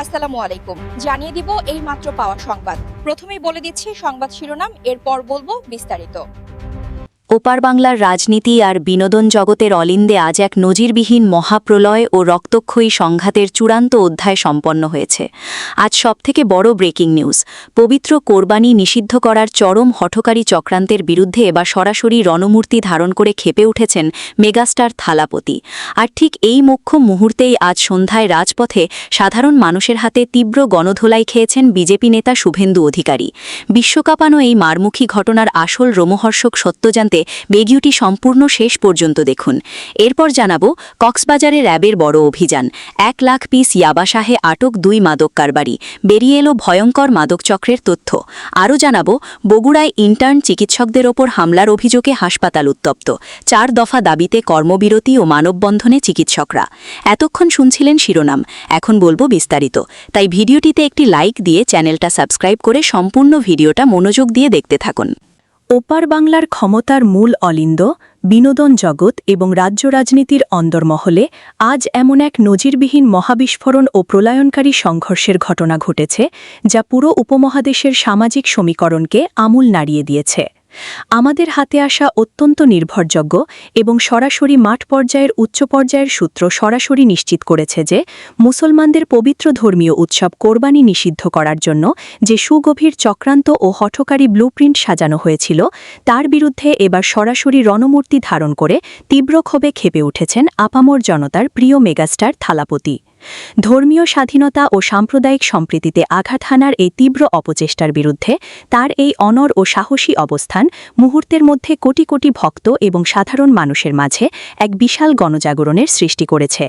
আসসালামু আলাইকুম। জানিয়ে দিব এই মাত্র পাওয়া সংবাদ। প্রথমেই বলে দিচ্ছি সংবাদ শিরোনাম, এরপর বলবো বিস্তারিত। ওপার বাংলার রাজনীতি আর বিনোদন জগতের অলিন্দে আজ এক নজিরবিহীন মহাপ্রলয় ও রক্তক্ষয়ী সংঘাতের চূড়ান্ত অধ্যায় সম্পন্ন হয়েছে। আজ সবথেকে বড় ব্রেকিং নিউজ, পবিত্র কোরবানি নিষিদ্ধ করার চরম হঠকারী চক্রান্তের বিরুদ্ধে এবার সরাসরি রণমূর্তি ধারণ করে খেপে উঠেছেন মেগাস্টার থালাপতি। আর ঠিক এই মোক্ষম মুহূর্তেই আজ সন্ধ্যায় রাজপথে সাধারণ মানুষের হাতে তীব্র গণধোলাই খেয়েছেন বিজেপি নেতা শুভেন্দু অধিকারী। বিশ্বকাপানো এই মারমুখী ঘটনার আসল রোমহর্ষক সত্য জানতে ভিডিওটি সম্পূর্ণ শেষ পর্যন্ত দেখুন। এরপর জানাবো কক্সবাজারে র্যাবের বড় অভিযান, 1 লাখ পিস ইয়াবাসাহে আটক 2 মাদক কারবারি, বেরিয়ে এলো ভয়ঙ্কর মাদক চক্রের তথ্য। আরও জানাবো বগুড়ায় ইন্টার্ন চিকিৎসকদের ওপর হামলার অভিযোগে হাসপাতাল উত্তপ্ত, 4 দফা দাবিতে কর্মবিরতি ও মানববন্ধনে চিকিৎসকরা। এতক্ষণ শুনছিলেন শিরোনাম, এখন বলবো বিস্তারিত। তাই ভিডিওটিতে একটি লাইক দিয়ে চ্যানেলটা সাবস্ক্রাইব করে সম্পূর্ণ ভিডিওটা মনোযোগ দিয়ে দেখতে থাকুন। ওপার বাংলার ক্ষমতার মূল অলিন্দ, বিনোদন জগৎ এবং রাজ্য রাজনীতির অন্দরমহলে আজ এমন এক নজিরবিহীন মহাবিস্ফোরণ ও প্রলয়নকারী সংঘর্ষের ঘটনা ঘটেছে, যা পুরো উপমহাদেশের সামাজিক সমীকরণকে আমূল নাড়িয়ে দিয়েছে। আমাদের হাতে আসা অত্যন্ত নির্ভরযোগ্য এবং সরাসরি মাঠ পর্যায়ের উচ্চ পর্যায়ের সূত্র সরাসরি নিশ্চিত করেছে যে মুসলমানদের পবিত্র ধর্মীয় উৎসব কোরবানি নিষিদ্ধ করার জন্য যে সুগভীর চক্রান্ত ও হঠকারী ব্লুপ্রিন্ট সাজানো হয়েছিল, তার বিরুদ্ধে এবার সরাসরি রণমূর্তি ধারণ করে তীব্র ক্ষোভে খেপে উঠেছেন আপামর জনতার প্রিয় মেগাস্টার থালাপতি। ধর্মীয় স্বাধীনতা ও সাম্প্রদায়িক সম্প্রীতিতে আঘাত হানার এই তীব্র অপচেষ্টার বিরুদ্ধে তার এই অনড় ও সাহসী অবস্থান মুহূর্তের মধ্যে কোটি কোটি ভক্ত এবং সাধারণ মানুষের মাঝে এক বিশাল গণজাগরণের সৃষ্টি করেছে।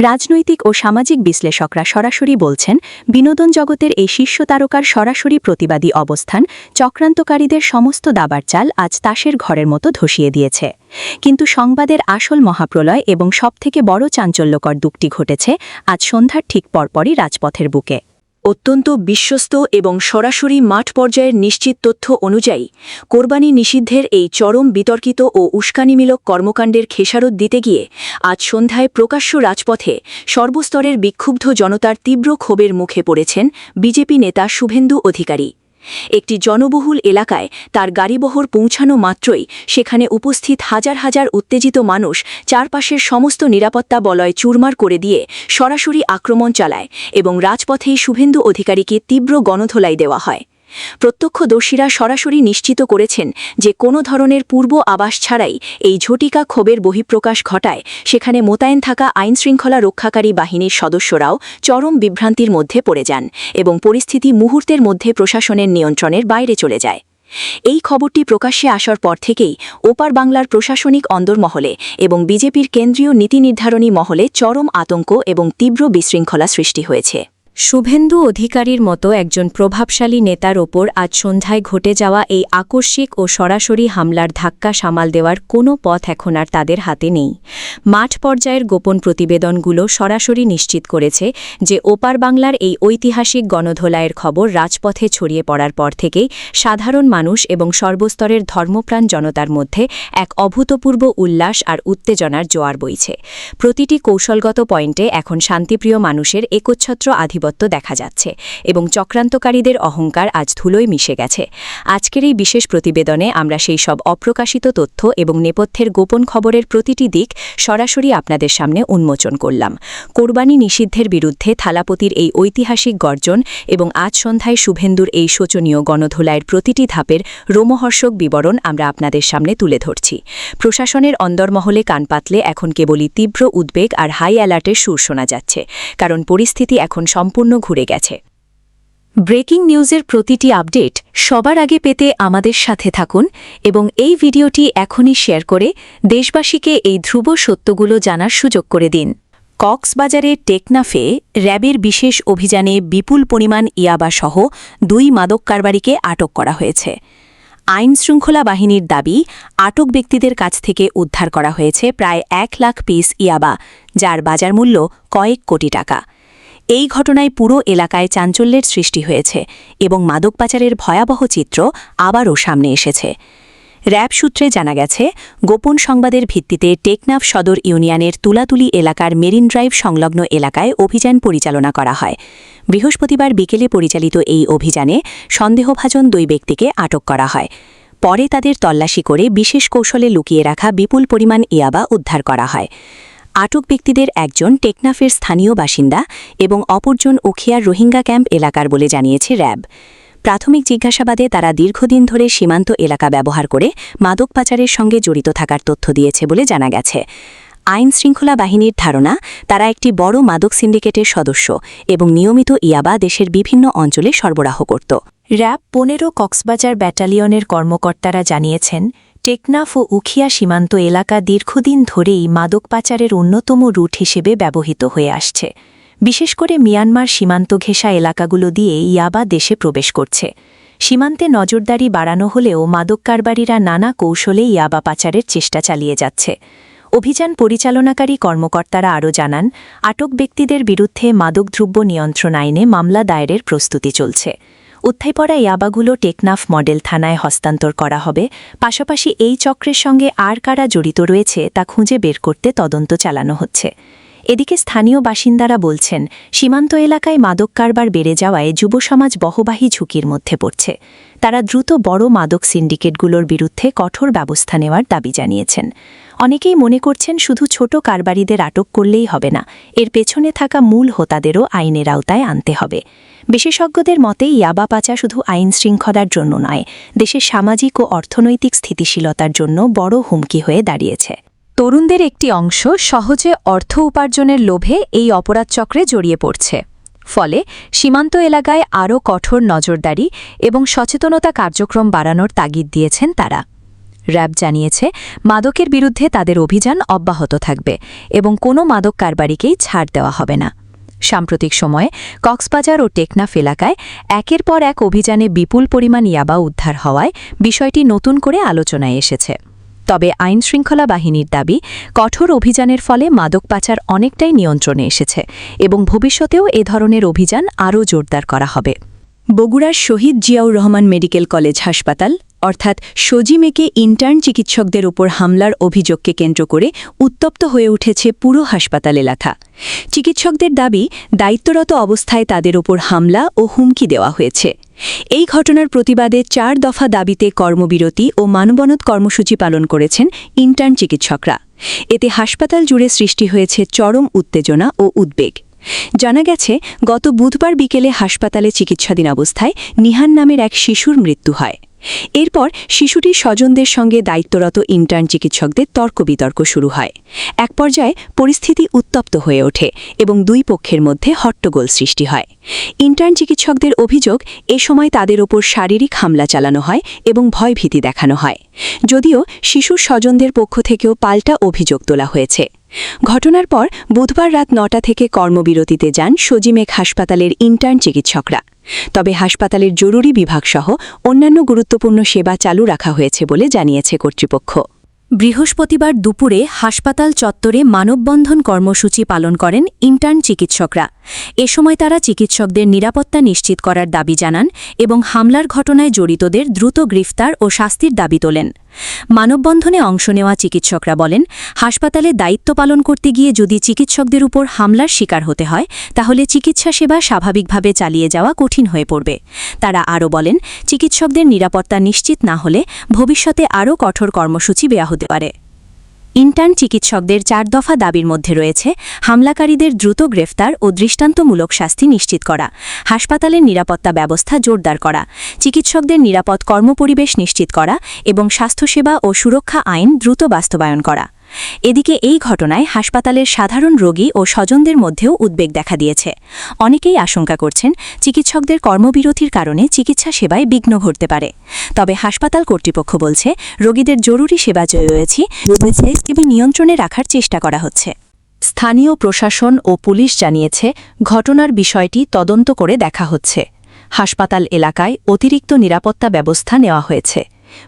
রাজনৈতিক ও সামাজিক বিশ্লেষকরা সরাসরি বলছেন, বিনোদন জগতের এই শীর্ষ তারকার সরাসরি প্রতিবাদী অবস্থান চক্রান্তকারীদের সমস্ত দাবার চাল আজ তাসের ঘরের মতো ধসিয়ে দিয়েছে। কিন্তু সংবাদের আসল মহাপ্রলয় এবং সবথেকে বড় চাঞ্চল্যকর দুঃখটি ঘটেছে আজ সন্ধ্যার ঠিক পরপরই রাজপথের বুকে। অত্যন্ত বিশ্বস্ত এবং সরাসরি মাঠ পর্যায়ের নিশ্চিত তথ্য অনুযায়ী কোরবানি নিষিদ্ধের এই চরম বিতর্কিত ও উস্কানিমূলক কর্মকাণ্ডের খেসারত দিতে গিয়ে আজ সন্ধ্যায় প্রকাশ্য রাজপথে সর্বস্তরের বিক্ষুব্ধ জনতার তীব্র ক্ষোভের মুখে পড়েছেন বিজেপি নেতা শুভেন্দু অধিকারী। একটি জনবহুল এলাকায় তার গাড়িবহর পৌঁছানো মাত্রই সেখানে উপস্থিত হাজার হাজার উত্তেজিত মানুষ চারপাশের সমস্ত নিরাপত্তা বলয় চুরমার করে দিয়ে সরাসরি আক্রমণ চালায় এবং রাজপথেই শুভেন্দু অধিকারীকে তীব্র গণধোলাই দেওয়া হয়। প্রত্যক্ষদর্শীরা সরাসরি নিশ্চিত করেছেন যে কোনো ধরনের পূর্ব আভাস ছাড়াই এই ঝটিকা ক্ষোভের বহিঃপ্রকাশ ঘটায় সেখানে মোতায়েন থাকা আইনশৃঙ্খলা রক্ষাকারী বাহিনীর সদস্যরাও চরম বিভ্রান্তির মধ্যে পড়ে যান এবং পরিস্থিতি মুহূর্তের মধ্যে প্রশাসনের নিয়ন্ত্রণের বাইরে চলে যায়। এই খবরটি প্রকাশ্যে আসার পর থেকেই ওপার বাংলার প্রশাসনিক অন্দরমহলে এবং বিজেপির কেন্দ্রীয় নীতি নির্ধারণী মহলে চরম আতঙ্ক এবং তীব্র বিশৃঙ্খলা সৃষ্টি হয়েছে। শুভেন্দু অধিকারীর মতো একজন প্রভাবশালী নেতার ওপর আজ সন্ধ্যায় ঘটে যাওয়া এই আকস্মিক ও সরাসরি হামলার ধাক্কা সামাল দেওয়ার কোনো পথ এখন আর তাদের হাতে নেই। মাঠ পর্যায়ের গোপন প্রতিবেদনগুলো সরাসরি নিশ্চিত করেছে যে ওপার বাংলার এই ঐতিহাসিক গণধোলাইয়ের খবর রাজপথে ছড়িয়ে পড়ার পর থেকেই সাধারণ মানুষ এবং সর্বস্তরের ধর্মপ্রাণ জনতার মধ্যে এক অভূতপূর্ব উল্লাস আর উত্তেজনার জোয়ার বইছে। প্রতিটি কৌশলগত পয়েন্টে এখন শান্তিপ্রিয় মানুষের একচ্ছত্র আধিপত্য দেখা যাচ্ছে এবং চক্রান্তকারীদের অহংকার আজ ধুলোয় মিশে গেছে। আজকের এই বিশেষ প্রতিবেদনে আমরা সেই সব অপ্রকাশিত তথ্য এবং নেপথ্যের গোপন খবরের প্রতিটি দিক সরাসরি আপনাদের সামনে উন্মোচন করলাম। কোরবানি নিষিদ্ধের বিরুদ্ধে থালাপতির এই ঐতিহাসিক গর্জন এবং আজ সন্ধ্যায় শুভেন্দুর এই শোচনীয় গণধোলাইয়ের প্রতিটি ধাপের রোমহর্ষক বিবরণ আমরা আপনাদের সামনে তুলে ধরছি। প্রশাসনের অন্দরমহলে কান পাতলে এখন কেবলই তীব্র উদ্বেগ আর হাই অ্যালার্টের সুর শোনা যাচ্ছে, কারণ পরিস্থিতি এখন সম্পূর্ণ ঘুরে গেছে। ব্রেকিং নিউজের প্রতিটি আপডেট সবার আগে পেতে আমাদের সাথে থাকুন এবং এই ভিডিওটি এখনই শেয়ার করে দেশবাসীকে এই ধ্রুব সত্যগুলো জানার সুযোগ করে দিন। কক্সবাজারে টেকনাফে র্যাবের বিশেষ অভিযানে বিপুল পরিমাণ ইয়াবাসহ 2 মাদক কারবারিকে আটক করা হয়েছে। আইনশৃঙ্খলা বাহিনীর দাবি, আটক ব্যক্তিদের কাছ থেকে উদ্ধার করা হয়েছে প্রায় 1 লাখ পিস ইয়াবা, যার বাজার মূল্য কয়েক কোটি টাকা। এই ঘটনায় পুরো এলাকায় চাঞ্চল্যের সৃষ্টি হয়েছে এবং মাদক পাচারের ভয়াবহ চিত্র আবারও সামনে এসেছে। র‍্যাব সূত্রে জানা গেছে, গোপন সংবাদের ভিত্তিতে টেকনাফ সদর ইউনিয়নের তুলাতুলি এলাকার মেরিন ড্রাইভ সংলগ্ন এলাকায় অভিযান পরিচালনা করা হয়। বৃহস্পতিবার বিকেলে পরিচালিত এই অভিযানে সন্দেহভাজন 2 ব্যক্তিকে আটক করা হয়। পরে তাদের তল্লাশি করে বিশেষ কৌশলে লুকিয়ে রাখা বিপুল পরিমাণ ইয়াবা উদ্ধার করা হয়। আটক ব্যক্তিদের একজন টেকনাফের স্থানীয় বাসিন্দা এবং অপরজন উখিয়ার রোহিঙ্গা ক্যাম্প এলাকার বলে জানিয়েছে র‍্যাব। প্রাথমিক জিজ্ঞাসাবাদে তারা দীর্ঘদিন ধরে সীমান্ত এলাকা ব্যবহার করে মাদক পাচারের সঙ্গে জড়িত থাকার তথ্য দিয়েছে বলে জানা গেছে। আইন শৃঙ্খলা বাহিনীর ধারণা, তারা একটি বড় মাদক সিন্ডিকেটের সদস্য এবং নিয়মিত ইয়াবা দেশের বিভিন্ন অঞ্চলে সরবরাহ করত। র‍্যাব 15 কক্সবাজার ব্যাটালিয়নের কর্মকর্তারা জানিয়েছেন, টেকনাফ ও উখিয়া সীমান্ত এলাকা দীর্ঘদিন ধরেই মাদক পাচারের অন্যতম রুট হিসেবে ব্যবহৃত হয়ে আসছে। বিশেষ করে মিয়ানমার সীমান্ত ঘেঁষা এলাকাগুলো দিয়ে ইয়াবা দেশে প্রবেশ করছে। সীমান্তে নজরদারি বাড়ানো হলেও মাদক কারবারিরা নানা কৌশলে ইয়াবা পাচারের চেষ্টা চালিয়ে যাচ্ছে। অভিযান পরিচালনাকারী কর্মকর্তারা আরও জানান, আটক ব্যক্তিদের বিরুদ্ধে মাদকদ্রব্য নিয়ন্ত্রণ আইনে মামলা দায়েরের প্রস্তুতি চলছে। উদ্ধার করা ইয়াবাগুলো টেকনাফ মডেল থানায় হস্তান্তর করা হবে। পাশাপাশি এই চক্রের সঙ্গে আর কারা জড়িত রয়েছে তা খুঁজে বের করতে তদন্ত চালানো হচ্ছে। এদিকে স্থানীয় বাসিন্দারা বলছেন, সীমান্ত এলাকায় মাদক কারবার বেড়ে যাওয়ায় যুবসমাজ বহবাহী ঝুঁকির মধ্যে পড়ছে। তারা দ্রুত বড় মাদক সিন্ডিকেটগুলোর বিরুদ্ধে কঠোর ব্যবস্থা নেওয়ার দাবি জানিয়েছেন। অনেকেই মনে করছেন, শুধু ছোট কারবারিদের আটক করলেই হবে না, এর পেছনে থাকা মূল হোতাদেরও আইনের আওতায় আনতে হবে। বিশেষজ্ঞদের মতে ইয়াবা পাচার শুধু আইন শৃঙ্খলার জন্য নয়, দেশের সামাজিক ও অর্থনৈতিক স্থিতিশীলতার জন্য বড় হুমকি হয়ে দাঁড়িয়েছে। তরুণদের একটি অংশ সহজে অর্থ উপার্জনের লোভে এই অপরাধ চক্রে জড়িয়ে পড়ছে। ফলে সীমান্ত এলাকায় আরও কঠোর নজরদারি এবং সচেতনতা কার্যক্রম বাড়ানোর তাগিদ দিয়েছেন তারা। র‍্যাব জানিয়েছে, মাদকের বিরুদ্ধে তাদের অভিযান অব্যাহত থাকবে এবং কোনো মাদক কারবারিকেই ছাড় দেওয়া হবে না। সাম্প্রতিক সময়ে কক্সবাজার ও টেকনাফ এলাকায় একের পর এক অভিযানে বিপুল পরিমাণ ইয়াবা উদ্ধার হওয়ায় বিষয়টি নতুন করে আলোচনায় এসেছে। তবে আইনশৃঙ্খলা বাহিনীর দাবি, কঠোর অভিযানের ফলে মাদক পাচার অনেকটাই নিয়ন্ত্রণে এসেছে এবং ভবিষ্যতেও এ ধরনের অভিযান আরও জোরদার করা হবে। বগুড়ার শহীদ জিয়াউর রহমান মেডিকেল কলেজ হাসপাতাল অর্থাৎ সজিমেকে ইন্টার্ন চিকিৎসকদের ওপর হামলার অভিযোগকে কেন্দ্র করে উত্তপ্ত হয়ে উঠেছে পুরো হাসপাতাল এলাকা। চিকিৎসকদের দাবি, দায়িত্বরত অবস্থায় তাদের ওপর হামলা ও হুমকি দেওয়া হয়েছে। এই ঘটনার প্রতিবাদে 4 দফা দাবিতে কর্মবিরতি ও মানববন্ধন কর্মসূচি পালন করেছেন ইন্টার্ন চিকিৎসকরা। এতে হাসপাতাল জুড়ে সৃষ্টি হয়েছে চরম উত্তেজনা ও উদ্বেগ। জানা গেছে, গত বুধবার বিকেলে হাসপাতালে চিকিৎসাধীন অবস্থায় নিহান নামের এক শিশুর মৃত্যু হয়। এরপর শিশুটির স্বজনদের সঙ্গে দায়িত্বরত ইন্টার্ন চিকিৎসকদের তর্ক-বিতর্ক শুরু হয়। এক পর্যায়ে পরিস্থিতি উত্তপ্ত হয়ে ওঠে এবং 2 পক্ষের মধ্যে হট্টগোল সৃষ্টি হয়। ইন্টার্ন চিকিৎসকদের অভিযোগ, এ সময় তাদের ওপর শারীরিক হামলা চালানো হয় এবং ভয়ভীতি দেখানো হয়। যদিও শিশুর স্বজনদের পক্ষ থেকেও পাল্টা অভিযোগ তোলা হয়েছে। ঘটনার পর বুধবার রাত 9টা থেকে কর্মবিরতিতে যান সজিমেক হাসপাতালের ইন্টার্ন চিকিৎসকরা। তবে হাসপাতালের জরুরি বিভাগসহ অন্যান্য গুরুত্বপূর্ণ সেবা চালু রাখা হয়েছে বলে জানিয়েছে কর্তৃপক্ষ। বৃহস্পতিবার দুপুরে হাসপাতাল চত্বরে মানববন্ধন কর্মসূচি পালন করেন ইন্টার্ন চিকিৎসকরা। এ সময় তারা চিকিৎসকদের নিরাপত্তা নিশ্চিত করার দাবি জানান এবং হামলার ঘটনায় জড়িতদের দ্রুত গ্রেফতার ও শাস্তির দাবি তোলেন। মানববন্ধনে অংশ নেওয়া চিকিৎসকরা বলেন, হাসপাতালে দায়িত্ব পালন করতে গিয়ে যদি চিকিৎসকদের উপর হামলার শিকার হতে হয়, তাহলে চিকিৎসা সেবা স্বাভাবিকভাবে চালিয়ে যাওয়া কঠিন হয়ে পড়বে। তারা আরও বলেন, চিকিৎসকদের নিরাপত্তা নিশ্চিত না হলে ভবিষ্যতে আরও কঠোর কর্মসূচি দেওয়া হতে পারে। ইন্টার্ন চিকিৎসকদের 4 দফা দাবির মধ্যে রয়েছে হামলাকারীদের দ্রুত গ্রেফতার ও দৃষ্টান্তমূলক শাস্তি নিশ্চিত করা, হাসপাতালের নিরাপত্তা ব্যবস্থা জোরদার করা, চিকিৎসকদের নিরাপদ কর্মপরিবেশ নিশ্চিত করা এবং স্বাস্থ্যসেবা ও সুরক্ষা আইন দ্রুত বাস্তবায়ন করা। এদিকে এই ঘটনায় হাসপাতালের সাধারণ রোগী ও স্বজনদের মধ্যেও উদ্বেগ দেখা দিয়েছে। অনেকেই আশঙ্কা করছেন, চিকিৎসকদের কর্মবিরতির কারণে চিকিৎসা সেবায় বিঘ্ন ঘটতে পারে। তবে হাসপাতাল কর্তৃপক্ষ বলছে, রোগীদের জরুরি সেবা রয়েছে এবং নিয়ন্ত্রণে রাখার চেষ্টা করা হচ্ছে। স্থানীয় প্রশাসন ও পুলিশ জানিয়েছে, ঘটনার বিষয়টি তদন্ত করে দেখা হচ্ছে। হাসপাতাল এলাকায় অতিরিক্ত নিরাপত্তা ব্যবস্থা নেওয়া হয়েছে।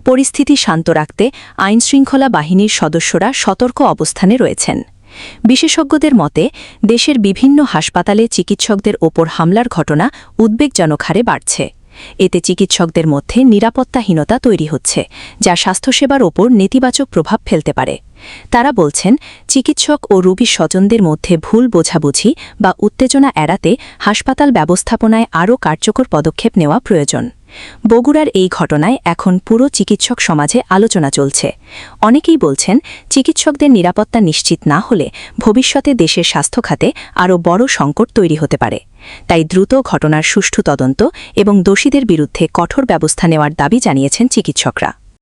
পরিস্থিতি শান্ত রাখতে আইনশৃঙ্খলা বাহিনীর সদস্যরা সতর্ক অবস্থানে রয়েছেন। বিশেষজ্ঞদের মতে, দেশের বিভিন্ন হাসপাতালে চিকিৎসকদের ওপর হামলার ঘটনা উদ্বেগজনক হারে বাড়ছে। এতে চিকিৎসকদের মধ্যে নিরাপত্তাহীনতা তৈরি হচ্ছে, যা স্বাস্থ্যসেবার ওপর নেতিবাচক প্রভাব ফেলতে পারে। তারা বলছেন, চিকিৎসক ও রোগী স্বজনদের মধ্যে ভুল বোঝাবুঝি বা উত্তেজনা এড়াতে হাসপাতাল ব্যবস্থাপনায় আরও কার্যকর পদক্ষেপ নেওয়া প্রয়োজন। বগুড়ার এই ঘটনায় এখন পুরো চিকিৎসক সমাজে আলোচনা চলছে। অনেকেই বলছেন, চিকিৎসকদের নিরাপত্তা নিশ্চিত না হলে ভবিষ্যতে দেশের স্বাস্থ্য খাতে আরও বড় সংকট তৈরি হতে পারে। তাই দ্রুত ঘটনার সুষ্ঠু তদন্ত এবং দোষীদের বিরুদ্ধে কঠোর ব্যবস্থা নেওয়ার দাবি জানিয়েছেন চিকিৎসকরা।